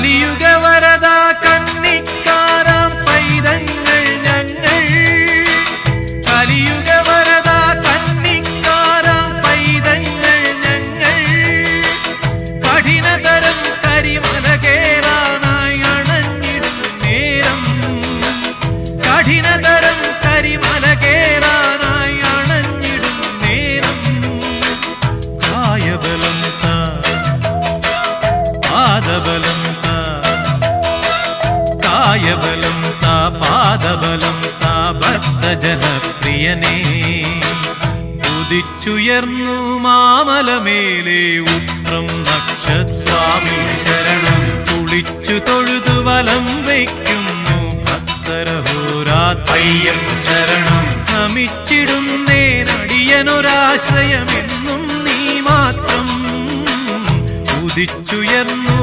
കലിയുഗ വരദ കന്നിക്കാരാം പൈതങ്ങൾ ഞങ്ങൾ കലിയുഗ വരദ കന്നിക്കാരാം പൈതങ്ങൾ ഞങ്ങൾ കഠിനതരം കരിമല കേറാനായി അണഞ്ഞിടും നേരം കഠിനതരം കരിമല കേറാനായി അണഞ്ഞിടും നേരം കായബലം പാദബലം കായബലം പാദബലം ഭക്തജനപ്രിയനേ ഉദിച്ചുയർന്നു മാമലമേലെ ഉത്രം നക്ഷസ്വാമി ശരണം കുളിച്ചു തൊഴുതു വലം വയ്ക്കുന്നു ഭക്തരഹോരാത്രയ്യം ശരണം നമിച്ചിടുന്നേനടിയനൊരാശ്രയമെന്നും നീ മാത്രം ഉദിച്ചുയർന്നു